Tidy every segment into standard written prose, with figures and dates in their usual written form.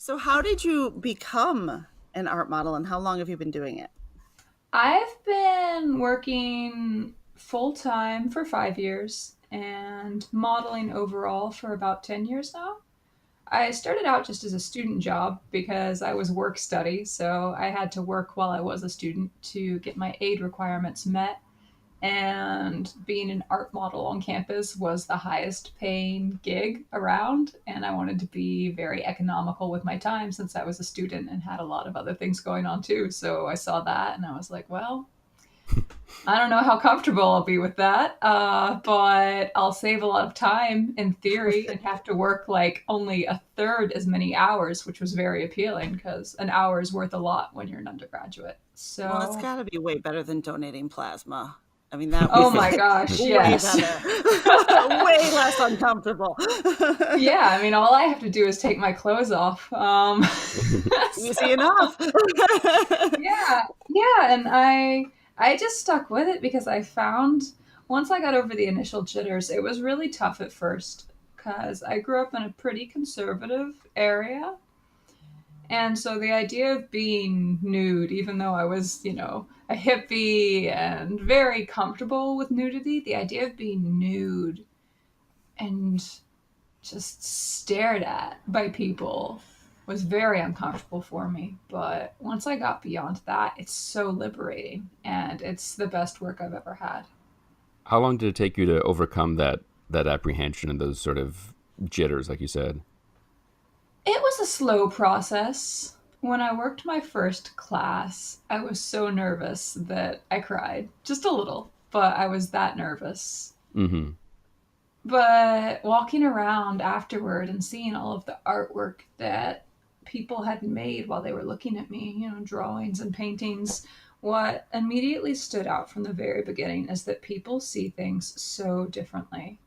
So, how did you become an art model and how long have you been doing it? I've been working full time for 5 years and modeling overall for about 10 years now. I started out just as a student job because I was work study, so I had to work while I was a student to get my aid requirements met. And being an art model on campus was the highest paying gig around. And I wanted to be very economical with my time since I was a student and had a lot of other things going on too. So I saw that and I was like, well, I don't know how comfortable I'll be with that, but I'll save a lot of time in theory and have to work like only a third as many hours, which was very appealing because an hour is worth a lot when you're an undergraduate. Well, it's So, got to be way better than donating plasma. I mean, that oh was my gosh, way yes. better, way less uncomfortable. Yeah, I mean, all I have to do is take my clothes off. Easy So enough. yeah, yeah, and I just stuck with it because I found once I got over the initial jitters, it was really tough at first because I grew up in a pretty conservative area. And so the idea of being nude, even though I was, a hippie and very comfortable with nudity, the idea of being nude and just stared at by people was very uncomfortable for me. But once I got beyond that, it's so liberating and it's the best work I've ever had. How long did it take you to overcome that apprehension and those sort of jitters, like you said? It was a slow process. When I worked my first class, I was so nervous that I cried. Just a little, but I was that nervous. Mm-hmm. But walking around afterward and seeing all of the artwork that people had made while they were looking at me, drawings and paintings, what immediately stood out from the very beginning is that people see things so differently.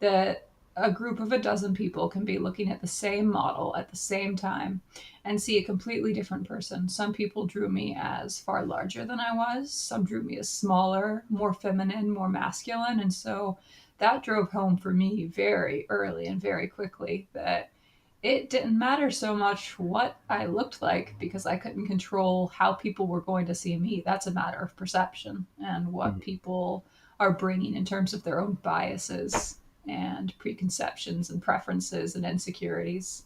That a group of a dozen people can be looking at the same model at the same time and see a completely different person. Some people drew me as far larger than I was, some drew me as smaller, more feminine, more masculine. And so that drove home for me very early and very quickly that it didn't matter so much what I looked like because I couldn't control how people were going to see me. That's a matter of perception and what Mm-hmm. people are bringing in terms of their own biases and preconceptions and preferences and insecurities.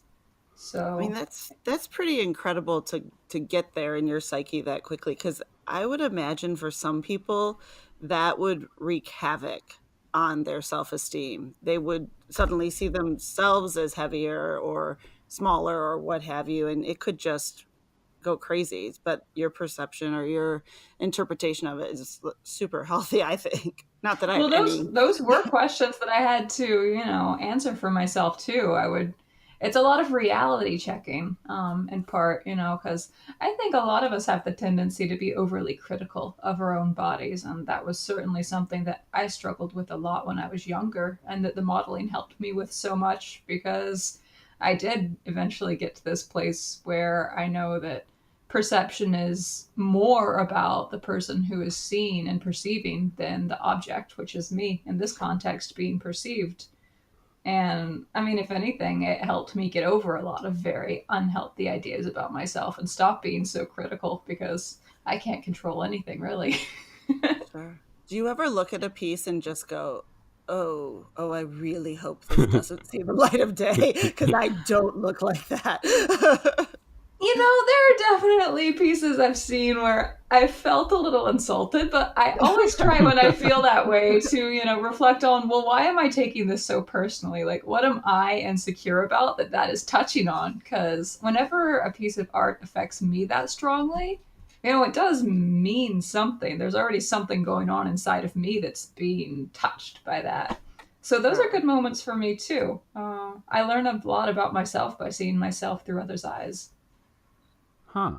I mean, So, that's pretty incredible to get there in your psyche that quickly. Because I would imagine for some people that would wreak havoc on their self-esteem. They would suddenly see themselves as heavier or smaller or what have you, and it could just go crazy. But your perception or your interpretation of it is super healthy, I think. Not that I have well, those any. those were questions that I had to, answer for myself too. It's a lot of reality checking, in part, because I think a lot of us have the tendency to be overly critical of our own bodies, and that was certainly something that I struggled with a lot when I was younger, and that the modeling helped me with so much because I did eventually get to this place where I know that perception is more about the person who is seeing and perceiving than the object, which is me in this context being perceived. And I mean, if anything, it helped me get over a lot of very unhealthy ideas about myself and stop being so critical because I can't control anything really. Sure. Do you ever look at a piece and just go, "Oh, oh, I really hope this doesn't see the light of day because I don't look like that." There are definitely pieces I've seen where I felt a little insulted, but I always try when I feel that way to, reflect on, well, why am I taking this so personally? Like, what am I insecure about that is touching on? Because whenever a piece of art affects me that strongly, it does mean something. There's already something going on inside of me that's being touched by that. So those are Sure. good moments for me too. I learn a lot about myself by seeing myself through others' eyes. Huh.